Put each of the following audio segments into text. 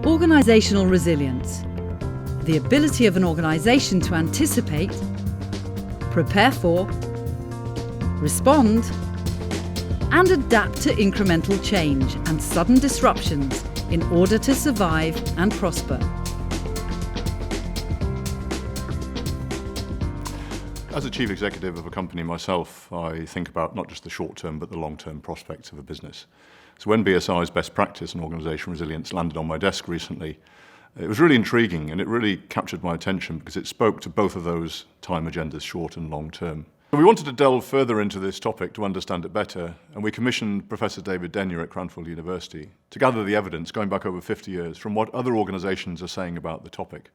Organisational resilience, the ability of an organisation to anticipate, prepare for, respond, and adapt to incremental change and sudden disruptions in order to survive and prosper. As a chief executive of a company myself, I think about not just the short-term but the long-term prospects of a business. So when BSI's best practice on organisational resilience landed on my desk recently, it was really intriguing and it really captured my attention because it spoke to both of those time agendas, short and long term. We wanted to delve further into this topic to understand it better, and we commissioned Professor David Denyer at Cranfield University to gather the evidence going back over 50 years from what other organisations are saying about the topic.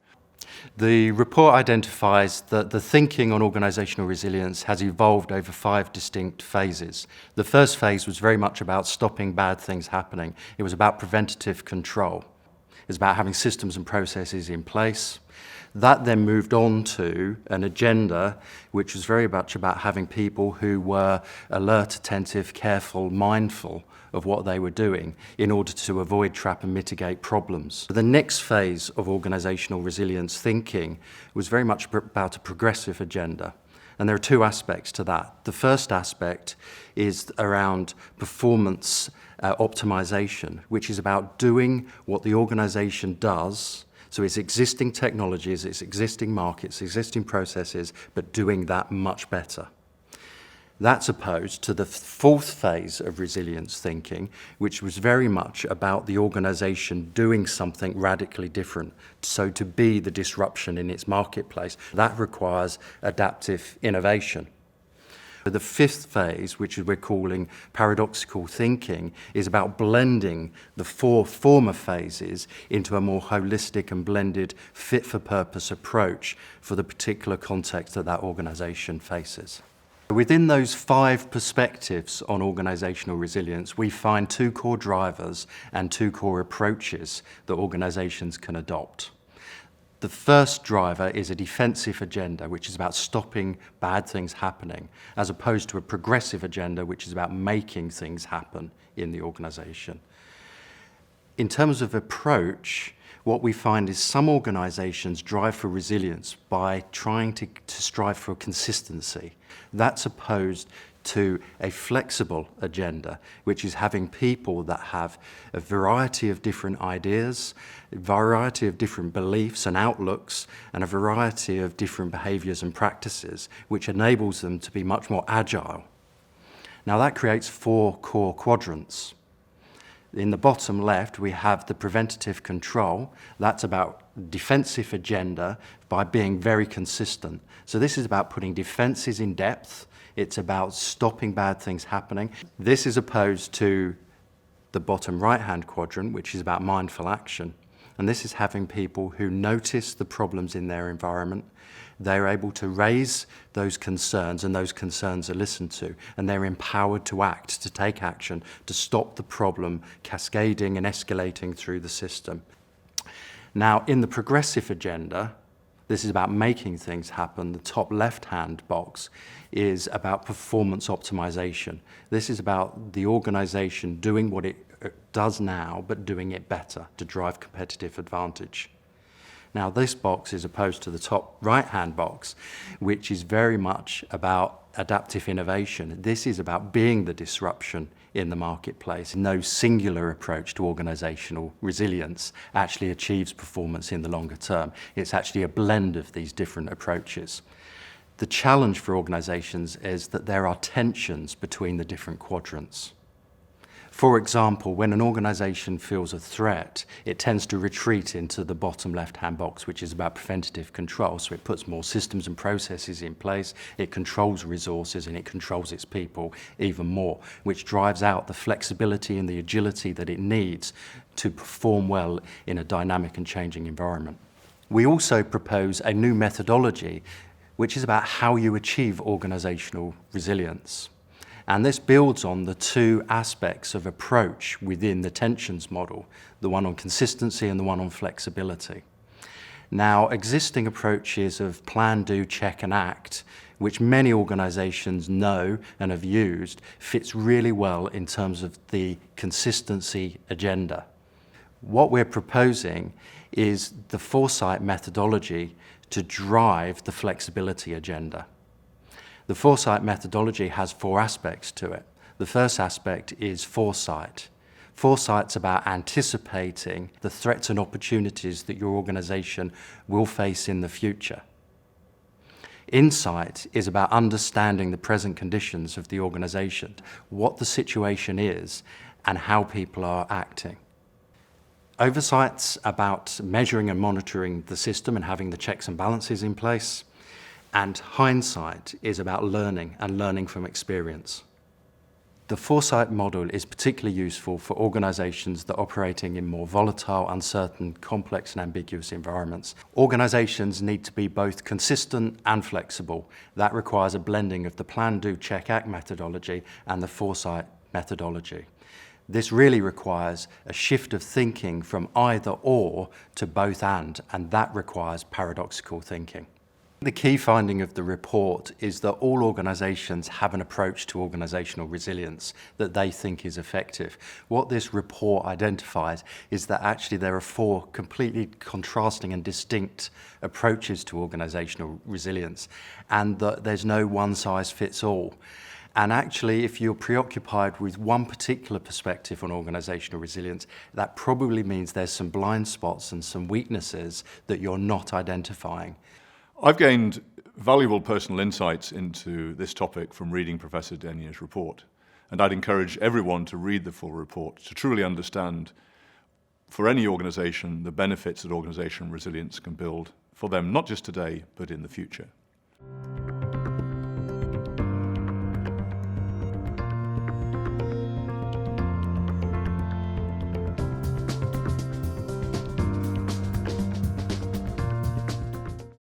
The report identifies that the thinking on organisational resilience has evolved over 5 distinct phases. The first phase was very much about stopping bad things happening. It was about preventative control. It was about having systems and processes in place. That then moved on to an agenda which was very much about having people who were alert, attentive, careful, mindful of what they were doing in order to avoid, trap and mitigate problems. The next phase of organisational resilience thinking was very much about a progressive agenda. And there are 2 aspects to that. The first aspect is around performance optimization, which is about doing what the organisation does. So it's existing technologies, it's existing markets, existing processes, but doing that much better. That's opposed to the 4th phase of resilience thinking, which was very much about the organisation doing something radically different. So to be the disruption in its marketplace, that requires adaptive innovation. The 5th phase, which we're calling paradoxical thinking, is about blending the 4 former phases into a more holistic and blended fit-for-purpose approach for the particular context that that organisation faces. Within those 5 perspectives on organisational resilience, we find 2 core drivers and 2 core approaches that organisations can adopt. The first driver is a defensive agenda, which is about stopping bad things happening, as opposed to a progressive agenda, which is about making things happen in the organisation. In terms of approach, what we find is some organisations drive for resilience by trying to strive for consistency. That's opposed to a flexible agenda, which is having people that have a variety of different ideas, a variety of different beliefs and outlooks, and a variety of different behaviours and practices, which enables them to be much more agile. Now that creates 4 core quadrants. In the bottom left, we have the preventative control. That's about defensive agenda by being very consistent. So this is about putting defences in depth. It's about stopping bad things happening. This is opposed to the bottom right-hand quadrant, which is about mindful action. And this is having people who notice the problems in their environment. They're able to raise those concerns, and those concerns are listened to, and they're empowered to act, to take action, to stop the problem cascading and escalating through the system. Now, in the progressive agenda, this is about making things happen. The top left-hand box is about performance optimization. This is about the organisation doing what it does now, but doing it better to drive competitive advantage. Now, this box is opposed to the top right-hand box, which is very much about adaptive innovation. This is about being the disruption in the marketplace. No singular approach to organisational resilience actually achieves performance in the longer term. It's actually a blend of these different approaches. The challenge for organisations is that there are tensions between the different quadrants. For example, when an organisation feels a threat, it tends to retreat into the bottom left-hand box, which is about preventative control. So it puts more systems and processes in place, it controls resources, and it controls its people even more, which drives out the flexibility and the agility that it needs to perform well in a dynamic and changing environment. We also propose a new methodology, which is about how you achieve organisational resilience. And this builds on the 2 aspects of approach within the tensions model, the one on consistency and the one on flexibility. Now, existing approaches of plan, do, check and act, which many organisations know and have used, fits really well in terms of the consistency agenda. What we're proposing is the Foresight methodology to drive the flexibility agenda. The Foresight methodology has 4 aspects to it. The first aspect is foresight. Foresight's about anticipating the threats and opportunities that your organisation will face in the future. Insight is about understanding the present conditions of the organisation, what the situation is, and how people are acting. Oversight's about measuring and monitoring the system and having the checks and balances in place. And hindsight is about learning and learning from experience. The Foresight model is particularly useful for organisations that are operating in more volatile, uncertain, complex and ambiguous environments. Organisations need to be both consistent and flexible. That requires a blending of the plan, do, check, act methodology and the Foresight methodology. This really requires a shift of thinking from either or to both and that requires paradoxical thinking. The key finding of the report is that all organisations have an approach to organisational resilience that they think is effective. What this report identifies is that actually there are 4 completely contrasting and distinct approaches to organisational resilience, and that there's no one-size-fits-all. And actually, if you're preoccupied with one particular perspective on organisational resilience, that probably means there's some blind spots and some weaknesses that you're not identifying. I've gained valuable personal insights into this topic from reading Professor Denier's report, and I'd encourage everyone to read the full report to truly understand, for any organisation, the benefits that organisational resilience can build for them, not just today, but in the future.